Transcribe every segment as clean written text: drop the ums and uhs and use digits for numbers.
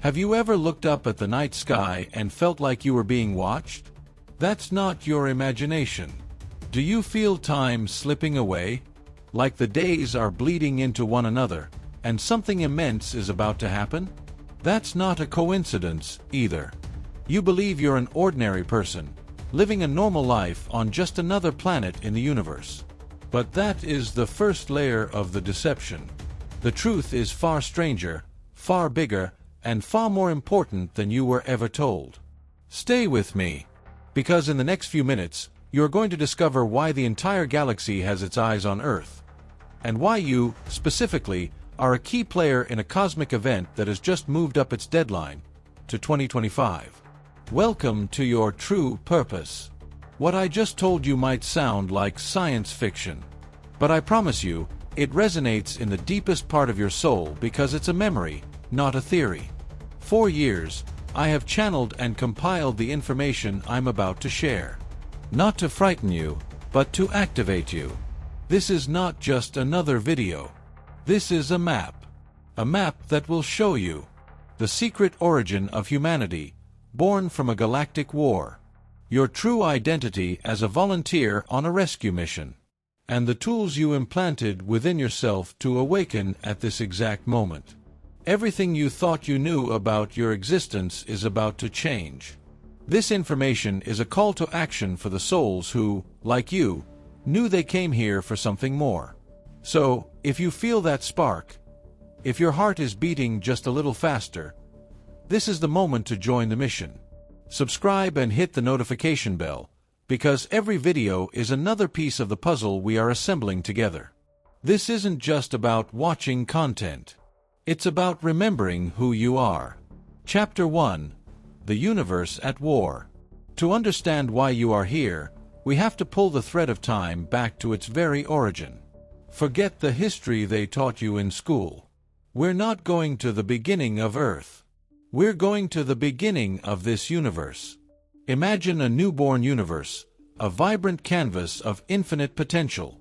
Have you ever looked up at the night sky and felt like you were being watched? That's not your imagination. Do you feel time slipping away? Like the days are bleeding into one another, and something immense is about to happen? That's not a coincidence, either. You believe you're an ordinary person, living a normal life on just another planet in the universe. But that is the first layer of the deception. The truth is far stranger, far bigger, and far more important than you were ever told. Stay with me, because in the next few minutes, you're going to discover why the entire galaxy has its eyes on Earth, and why you, specifically, are a key player in a cosmic event that has just moved up its deadline to 2025. Welcome to your true purpose. What I just told you might sound like science fiction, but I promise you, it resonates in the deepest part of your soul because it's a memory, not a theory. For years, I have channeled and compiled the information I'm about to share. Not to frighten you, but to activate you. This is not just another video. This is a map. A map that will show you the secret origin of humanity, born from a galactic war, your true identity as a volunteer on a rescue mission, and the tools you implanted within yourself to awaken at this exact moment. Everything you thought you knew about your existence is about to change. This information is a call to action for the souls who, like you, knew they came here for something more. So, if you feel that spark, if your heart is beating just a little faster, this is the moment to join the mission. Subscribe and hit the notification bell, because every video is another piece of the puzzle we are assembling together. This isn't just about watching content. It's about remembering who you are. Chapter 1: The Universe at War. To understand why you are here, we have to pull the thread of time back to its very origin. Forget the history they taught you in school. We're not going to the beginning of Earth. We're going to the beginning of this universe. Imagine a newborn universe, a vibrant canvas of infinite potential.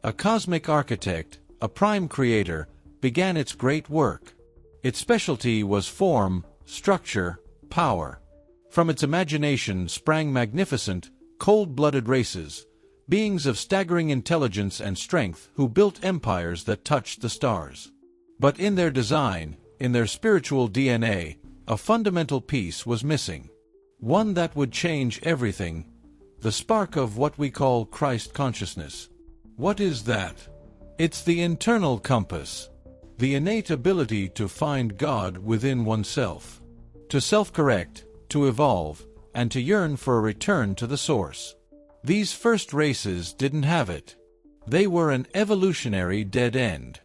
A cosmic architect, a prime creator, began its great work. Its specialty was form, structure, power. From its imagination sprang magnificent, cold-blooded races, beings of staggering intelligence and strength who built empires that touched the stars. But in their design, in their spiritual DNA, a fundamental piece was missing. One that would change everything: the spark of what we call Christ consciousness. What is that? It's the internal compass. The innate ability to find God within oneself. To self-correct, to evolve, and to yearn for a return to the source. These first races didn't have it. They were an evolutionary dead end.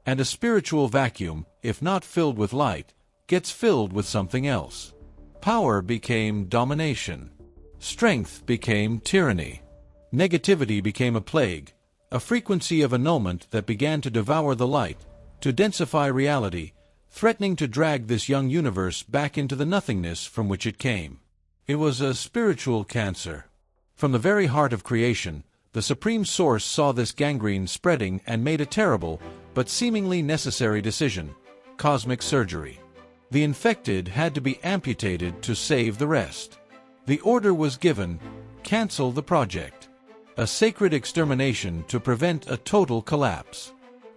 And a spiritual vacuum, if not filled with light, gets filled with something else. Power became domination. Strength became tyranny. Negativity became a plague, a frequency of annulment that began to devour the light, to densify reality, threatening to drag this young universe back into the nothingness from which it came. It was a spiritual cancer. From the very heart of creation, the Supreme Source saw this gangrene spreading and made a terrible, but seemingly necessary decision: cosmic surgery. The infected had to be amputated to save the rest. The order was given: cancel the project. A sacred extermination to prevent a total collapse.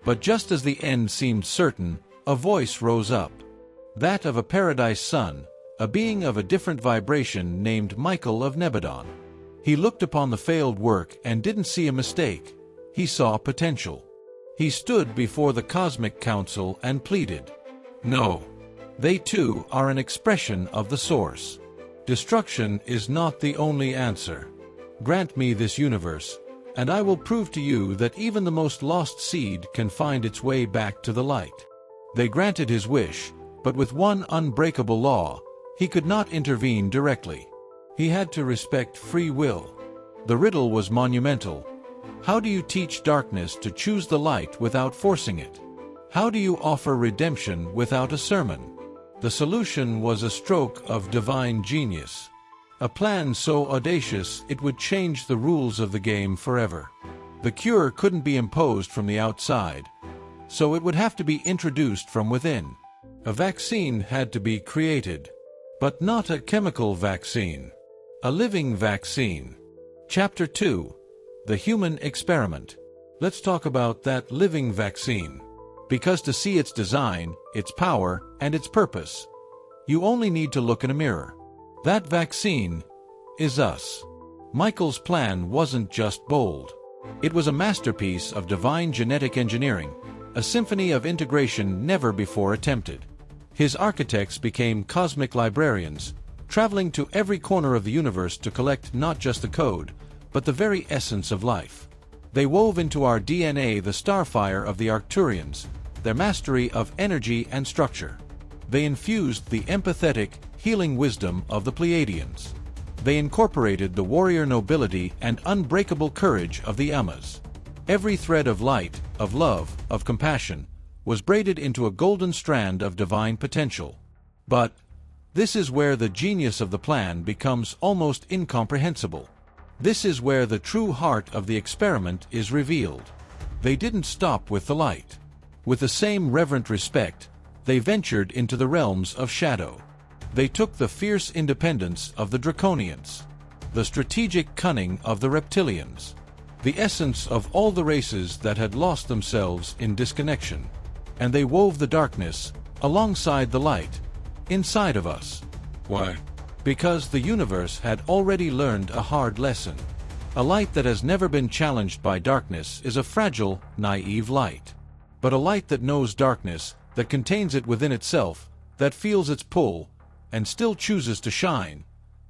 But just as the end seemed certain, a voice rose up. That of a paradise son, a being of a different vibration named Michael of Nebadon. He looked upon the failed work and didn't see a mistake. He saw potential. He stood before the Cosmic Council and pleaded. No. They too are an expression of the Source. Destruction is not the only answer. Grant me this universe, and I will prove to you that even the most lost seed can find its way back to the light. They granted his wish, but with one unbreakable law: he could not intervene directly. He had to respect free will. The riddle was monumental. How do you teach darkness to choose the light without forcing it? How do you offer redemption without a sermon? The solution was a stroke of divine genius. A plan so audacious it would change the rules of the game forever. The cure couldn't be imposed from the outside, so it would have to be introduced from within. A vaccine had to be created. But not a chemical vaccine. A living vaccine. Chapter 2. The Human Experiment. Let's talk about that living vaccine. Because to see its design, its power, and its purpose, you only need to look in a mirror. That vaccine is us. Michael's plan wasn't just bold. It was a masterpiece of divine genetic engineering, a symphony of integration never before attempted. His architects became cosmic librarians, traveling to every corner of the universe to collect not just the code, but the very essence of life. They wove into our DNA the starfire of the Arcturians, their mastery of energy and structure. They infused the empathetic, healing wisdom of the Pleiadians. They incorporated the warrior nobility and unbreakable courage of the Ammas. Every thread of light, of love, of compassion, was braided into a golden strand of divine potential. But this is where the genius of the plan becomes almost incomprehensible. This is where the true heart of the experiment is revealed. They didn't stop with the light. With the same reverent respect, they ventured into the realms of shadow. They took the fierce independence of the Draconians, the strategic cunning of the Reptilians, the essence of all the races that had lost themselves in disconnection, and they wove the darkness alongside the light inside of us. Why? Because the universe had already learned a hard lesson. A light that has never been challenged by darkness is a fragile, naive light. But a light that knows darkness, that contains it within itself, that feels its pull, and still chooses to shine,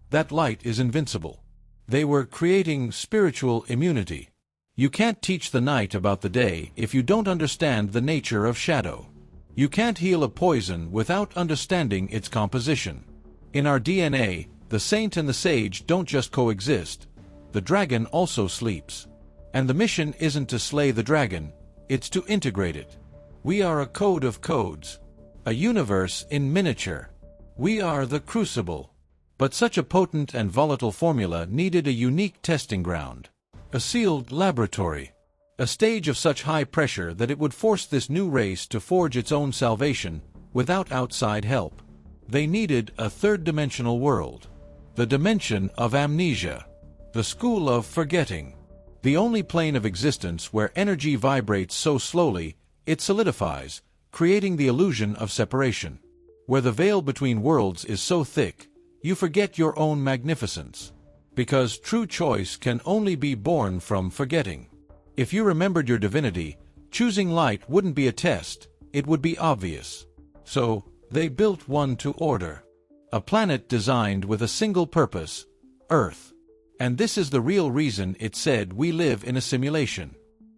that light is invincible. They were creating spiritual immunity. You can't teach the night about the day if you don't understand the nature of shadow. You can't heal a poison without understanding its composition. In our DNA, the saint and the sage don't just coexist. The dragon also sleeps. And the mission isn't to slay the dragon, it's to integrate it. We are a code of codes. A universe in miniature. We are the crucible. But such a potent and volatile formula needed a unique testing ground. A sealed laboratory. A stage of such high pressure that it would force this new race to forge its own salvation without outside help. They needed a third-dimensional world. The dimension of amnesia. The school of forgetting. The only plane of existence where energy vibrates so slowly, it solidifies, creating the illusion of separation. Where the veil between worlds is so thick, you forget your own magnificence. Because true choice can only be born from forgetting. If you remembered your divinity, choosing light wouldn't be a test, it would be obvious. So, they built one to order. A planet designed with a single purpose, Earth. And this is the real reason it said we live in a simulation.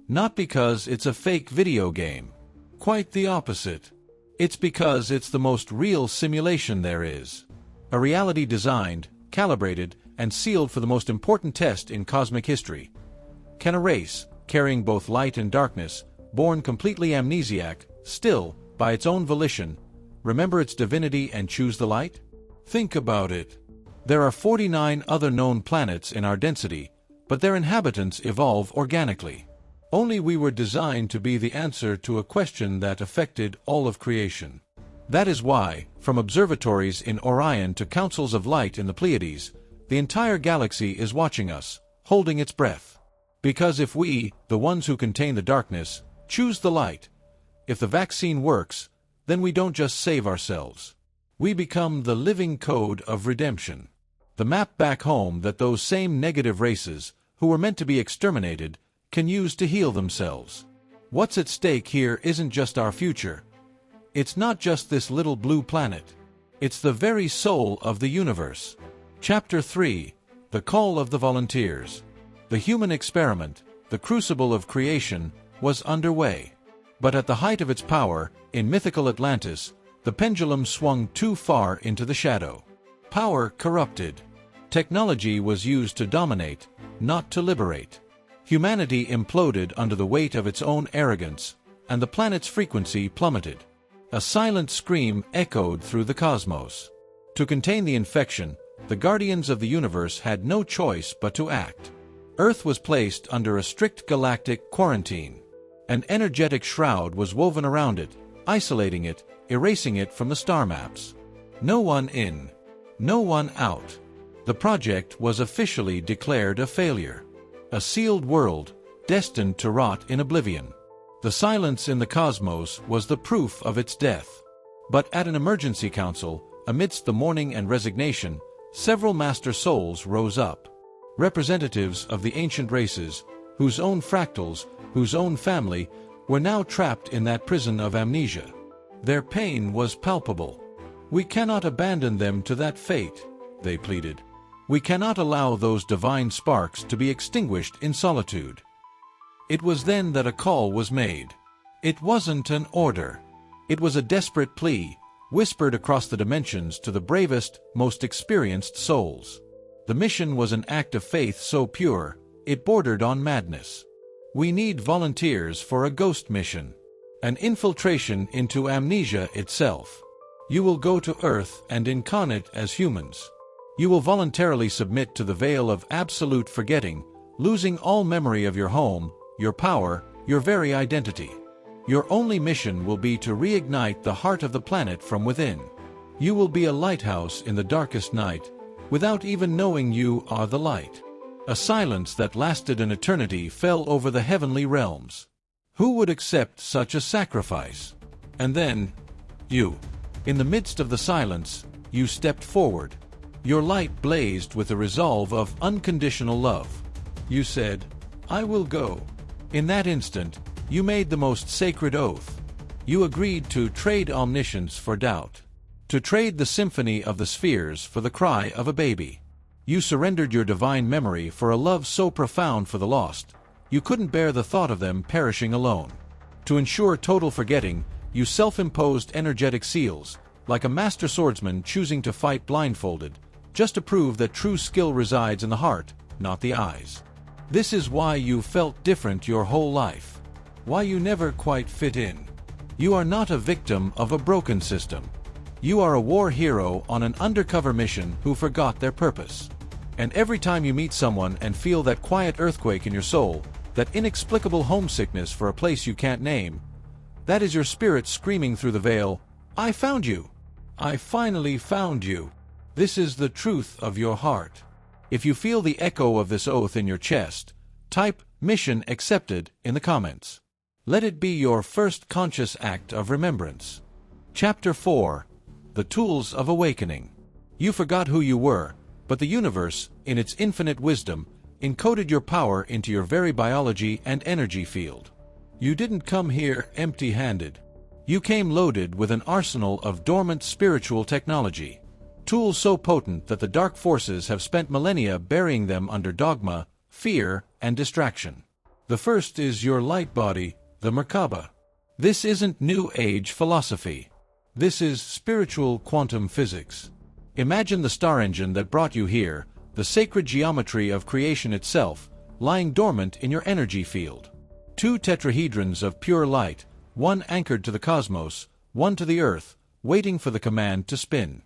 Not because it's a fake video game. Quite the opposite. It's because it's the most real simulation there is. A reality designed, calibrated, and sealed for the most important test in cosmic history. Can a race, carrying both light and darkness, born completely amnesiac, still, by its own volition, remember its divinity and choose the light? Think about it. There are 49 other known planets in our density, but their inhabitants evolve organically. Only we were designed to be the answer to a question that affected all of creation. That is why, from observatories in Orion to councils of light in the Pleiades, the entire galaxy is watching us, holding its breath. Because if we, the ones who contain the darkness, choose the light, if the vaccine works, then we don't just save ourselves. We become the living code of redemption. The map back home that those same negative races, who were meant to be exterminated, can use to heal themselves. What's at stake here isn't just our future. It's not just this little blue planet. It's the very soul of the universe. Chapter 3. The Call of the Volunteers. The human experiment, the crucible of creation, was underway. But at the height of its power, in mythical Atlantis, the pendulum swung too far into the shadow. Power corrupted. Technology was used to dominate, not to liberate. Humanity imploded under the weight of its own arrogance, and the planet's frequency plummeted. A silent scream echoed through the cosmos. To contain the infection, the guardians of the universe had no choice but to act. Earth was placed under a strict galactic quarantine. An energetic shroud was woven around it, isolating it, erasing it from the star maps. No one in, no one out. The project was officially declared a failure. A sealed world, destined to rot in oblivion. The silence in the cosmos was the proof of its death. But at an emergency council, amidst the mourning and resignation, several master souls rose up. Representatives of the ancient races, whose own fractals, whose own family, were now trapped in that prison of amnesia. Their pain was palpable. "We cannot abandon them to that fate," they pleaded. "We cannot allow those divine sparks to be extinguished in solitude." It was then that a call was made. It wasn't an order. It was a desperate plea, whispered across the dimensions to the bravest, most experienced souls. The mission was an act of faith so pure, it bordered on madness. "We need volunteers for a ghost mission. An infiltration into amnesia itself. You will go to Earth and incarnate as humans. You will voluntarily submit to the veil of absolute forgetting, losing all memory of your home, your power, your very identity. Your only mission will be to reignite the heart of the planet from within. You will be a lighthouse in the darkest night, without even knowing you are the light." A silence that lasted an eternity fell over the heavenly realms. Who would accept such a sacrifice? And then, you. In the midst of the silence, you stepped forward. Your light blazed with the resolve of unconditional love. You said, "I will go." In that instant, you made the most sacred oath. You agreed to trade omniscience for doubt. To trade the symphony of the spheres for the cry of a baby. You surrendered your divine memory for a love so profound for the lost, you couldn't bear the thought of them perishing alone. To ensure total forgetting, you self-imposed energetic seals, like a master swordsman choosing to fight blindfolded, just to prove that true skill resides in the heart, not the eyes. This is why you felt different your whole life. Why you never quite fit in. You are not a victim of a broken system. You are a war hero on an undercover mission who forgot their purpose. And every time you meet someone and feel that quiet earthquake in your soul, that inexplicable homesickness for a place you can't name, that is your spirit screaming through the veil, "I found you! I finally found you!" This is the truth of your heart. If you feel the echo of this oath in your chest, type "Mission Accepted" in the comments. Let it be your first conscious act of remembrance. Chapter 4. The Tools of Awakening. You forgot who you were, but the universe, in its infinite wisdom, encoded your power into your very biology and energy field. You didn't come here empty-handed. You came loaded with an arsenal of dormant spiritual technology. Tools so potent that the dark forces have spent millennia burying them under dogma, fear, and distraction. The first is your light body, the Merkaba. This isn't New Age philosophy. This is spiritual quantum physics. Imagine the star engine that brought you here, the sacred geometry of creation itself, lying dormant in your energy field. Two tetrahedrons of pure light, one anchored to the cosmos, one to the earth, waiting for the command to spin.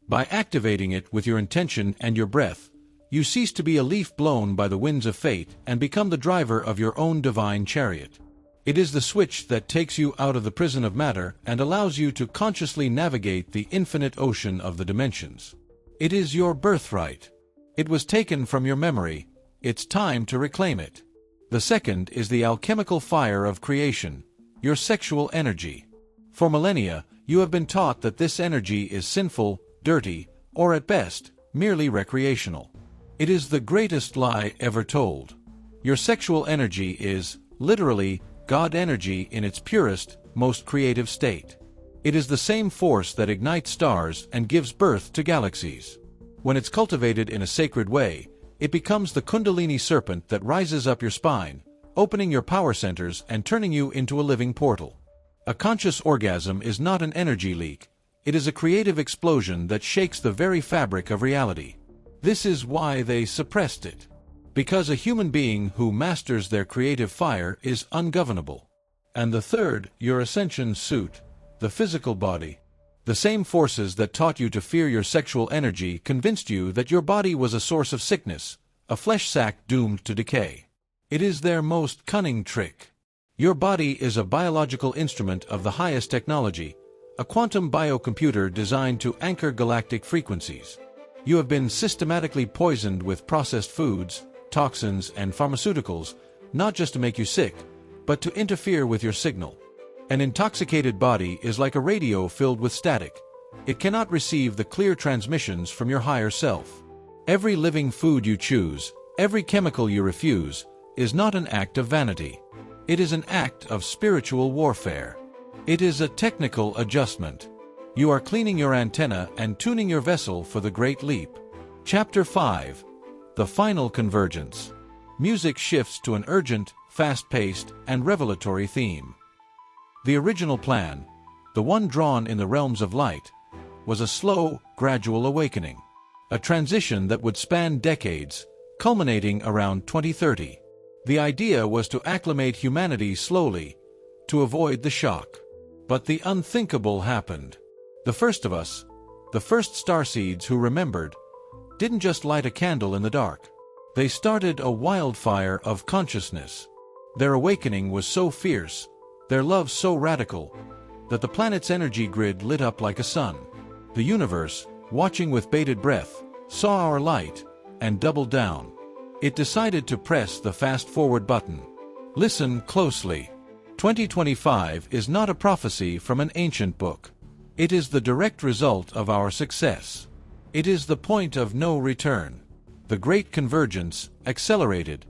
By activating it with your intention and your breath, you cease to be a leaf blown by the winds of fate and become the driver of your own divine chariot. It is the switch that takes you out of the prison of matter and allows you to consciously navigate the infinite ocean of the dimensions. It is your birthright. It was taken from your memory. It's time to reclaim it. The second is the alchemical fire of creation, your sexual energy. For millennia, you have been taught that this energy is sinful, dirty, or at best, merely recreational. It is the greatest lie ever told. Your sexual energy is, literally, God energy in its purest, most creative state. It is the same force that ignites stars and gives birth to galaxies. When it's cultivated in a sacred way, it becomes the Kundalini serpent that rises up your spine, opening your power centers and turning you into a living portal. A conscious orgasm is not an energy leak. It is a creative explosion that shakes the very fabric of reality. This is why they suppressed it. Because a human being who masters their creative fire is ungovernable. And the third, your ascension suit, the physical body. The same forces that taught you to fear your sexual energy convinced you that your body was a source of sickness, a flesh sack doomed to decay. It is their most cunning trick. Your body is a biological instrument of the highest technology, a quantum biocomputer designed to anchor galactic frequencies. You have been systematically poisoned with processed foods, toxins, and pharmaceuticals, not just to make you sick, but to interfere with your signal. An intoxicated body is like a radio filled with static. It cannot receive the clear transmissions from your higher self. Every living food you choose, every chemical you refuse, is not an act of vanity. It is an act of spiritual warfare. It is a technical adjustment. You are cleaning your antenna and tuning your vessel for the Great Leap. Chapter 5. The Final Convergence. Music shifts to an urgent, fast-paced, and revelatory theme. The original plan, the one drawn in the realms of light, was a slow, gradual awakening. A transition that would span decades, culminating around 2030. The idea was to acclimate humanity slowly, to avoid the shock. But the unthinkable happened. The first of us, the first starseeds who remembered, didn't just light a candle in the dark. They started a wildfire of consciousness. Their awakening was so fierce, their love so radical, that the planet's energy grid lit up like a sun. The universe, watching with bated breath, saw our light and doubled down. It decided to press the fast-forward button. Listen closely. 2025 is not a prophecy from an ancient book. It is the direct result of our success. It is the point of no return. The Great Convergence accelerated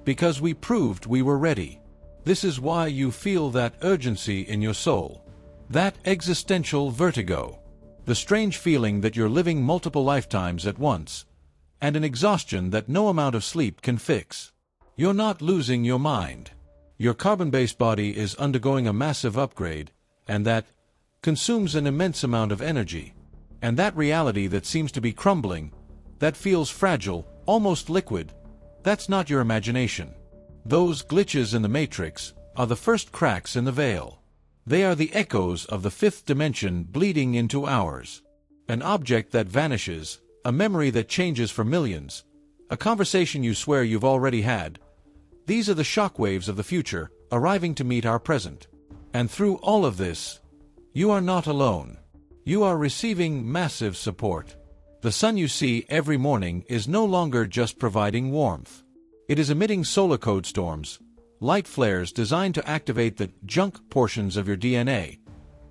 because we proved we were ready. This is why you feel that urgency in your soul, that existential vertigo, the strange feeling that you're living multiple lifetimes at once, and an exhaustion that no amount of sleep can fix. You're not losing your mind. Your carbon-based body is undergoing a massive upgrade, and that consumes an immense amount of energy. And that reality that seems to be crumbling, that feels fragile, almost liquid, that's not your imagination. Those glitches in the matrix are the first cracks in the veil. They are the echoes of the fifth dimension bleeding into ours. An object that vanishes, a memory that changes for millions, a conversation you swear you've already had. These are the shockwaves of the future, arriving to meet our present. And through all of this, you are not alone. You are receiving massive support. The sun you see every morning is no longer just providing warmth. It is emitting solar code storms, light flares designed to activate the junk portions of your DNA,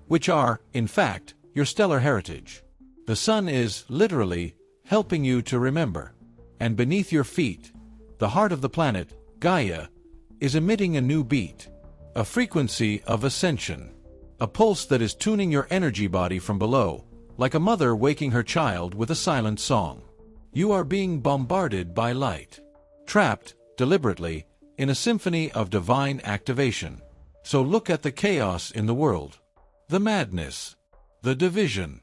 which are, in fact, your stellar heritage. The sun is, literally, helping you to remember. And beneath your feet, the heart of the planet, Gaia, is emitting a new beat, a frequency of ascension, a pulse that is tuning your energy body from below, like a mother waking her child with a silent song. You are being bombarded by light, trapped, deliberately, in a symphony of divine activation. So look at the chaos in the world, the madness, the division,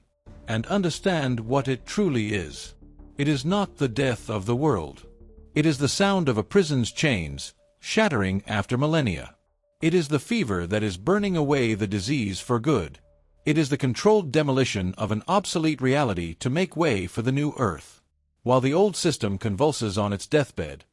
and understand what it truly is. It is not the death of the world. It is the sound of a prison's chains, shattering after millennia. It is the fever that is burning away the disease for good. It is the controlled demolition of an obsolete reality to make way for the new earth. While the old system convulses on its deathbed,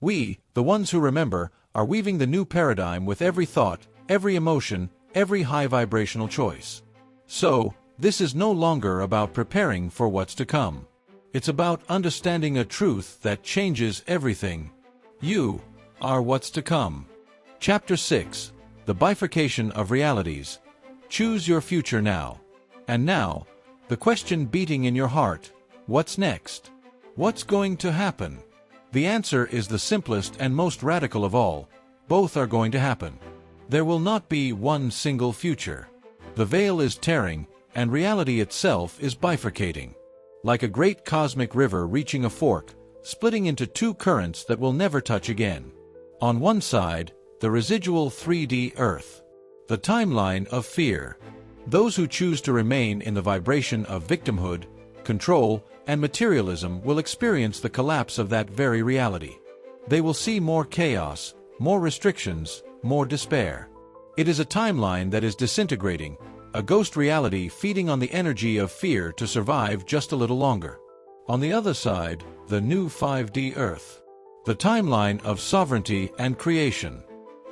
we, the ones who remember, are weaving the new paradigm with every thought, every emotion, every high vibrational choice. So, this is no longer about preparing for what's to come. It's about understanding a truth that changes everything. You are what's to come. Chapter 6. The Bifurcation of Realities. Choose your future now. And now, the question beating in your heart, what's next? What's going to happen? The answer is the simplest and most radical of all. Both are going to happen. There will not be one single future. The veil is tearing, and reality itself is bifurcating. Like a great cosmic river reaching a fork, splitting into two currents that will never touch again. On one side, the residual 3D Earth. The timeline of fear. Those who choose to remain in the vibration of victimhood, control, and materialism will experience the collapse of that very reality. They will see more chaos, more restrictions, more despair. It is a timeline that is disintegrating, a ghost reality feeding on the energy of fear to survive just a little longer. On the other side, the new 5D Earth. The timeline of sovereignty and creation.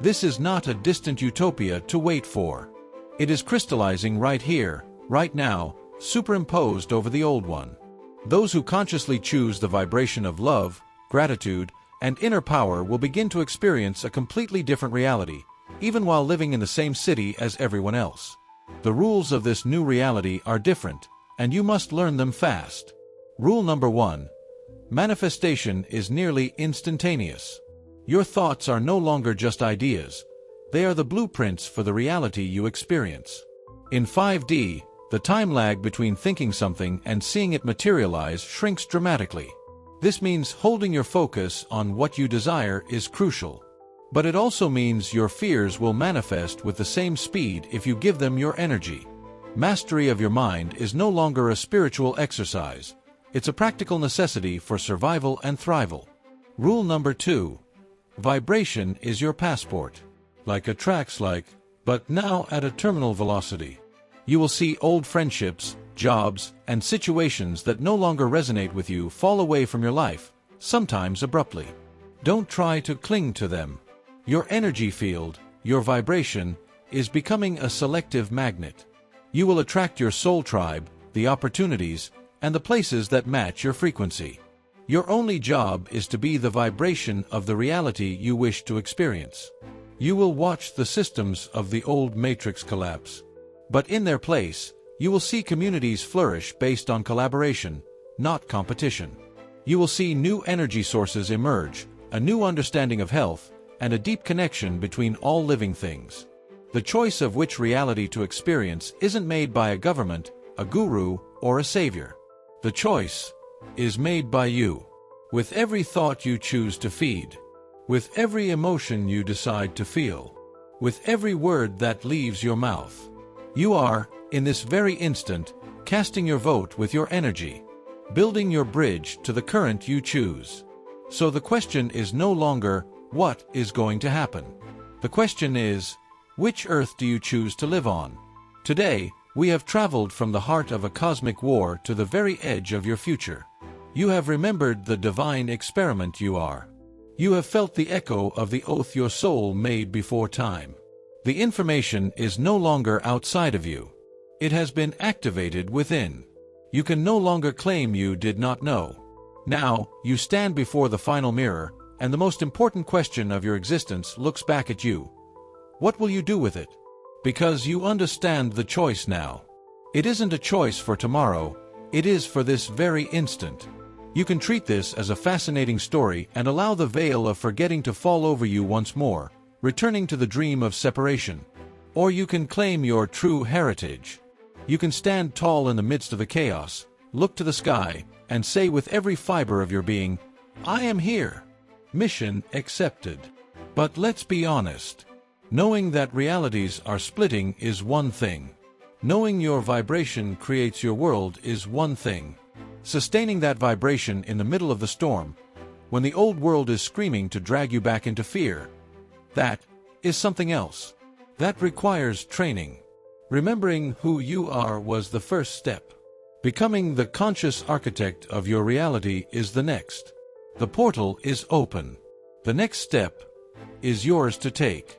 This is not a distant utopia to wait for. It is crystallizing right here, right now, superimposed over the old one. Those who consciously choose the vibration of love, gratitude, and inner power will begin to experience a completely different reality, even while living in the same city as everyone else. The rules of this new reality are different, and you must learn them fast. Rule number 1. Manifestation is nearly instantaneous. Your thoughts are no longer just ideas. They are the blueprints for the reality you experience. In 5D, the time lag between thinking something and seeing it materialize shrinks dramatically. This means holding your focus on what you desire is crucial. But it also means your fears will manifest with the same speed if you give them your energy. Mastery of your mind is no longer a spiritual exercise. It's a practical necessity for survival and thrival. Rule number 2. Vibration is your passport. Like attracts like, but now at a terminal velocity. You will see old friendships, jobs, and situations that no longer resonate with you fall away from your life, sometimes abruptly. Don't try to cling to them. Your energy field, your vibration, is becoming a selective magnet. You will attract your soul tribe, the opportunities, and the places that match your frequency. Your only job is to be the vibration of the reality you wish to experience. You will watch the systems of the old matrix collapse. But in their place, you will see communities flourish based on collaboration, not competition. You will see new energy sources emerge, a new understanding of health, and a deep connection between all living things. The choice of which reality to experience isn't made by a government, a guru, or a savior. The choice is made by you. With every thought you choose to feed, with every emotion you decide to feel, with every word that leaves your mouth, you are, in this very instant, casting your vote with your energy, building your bridge to the current you choose. So the question is no longer, what is going to happen? The question is, which earth do you choose to live on? Today, we have traveled from the heart of a cosmic war to the very edge of your future. You have remembered the divine experiment you are. You have felt the echo of the oath your soul made before time. The information is no longer outside of you. It has been activated within. You can no longer claim you did not know. Now, you stand before the final mirror, and the most important question of your existence looks back at you. What will you do with it? Because you understand the choice now. It isn't a choice for tomorrow, it is for this very instant. You can treat this as a fascinating story and allow the veil of forgetting to fall over you once more, returning to the dream of separation. Or you can claim your true heritage. You can stand tall in the midst of the chaos, look to the sky, and say with every fiber of your being, I am here. Mission accepted. But let's be honest. Knowing that realities are splitting is one thing. Knowing your vibration creates your world is one thing. Sustaining that vibration in the middle of the storm, when the old world is screaming to drag you back into fear, that is something else. That requires training. Remembering who you are was the first step. Becoming the conscious architect of your reality is the next. The portal is open. The next step is yours to take.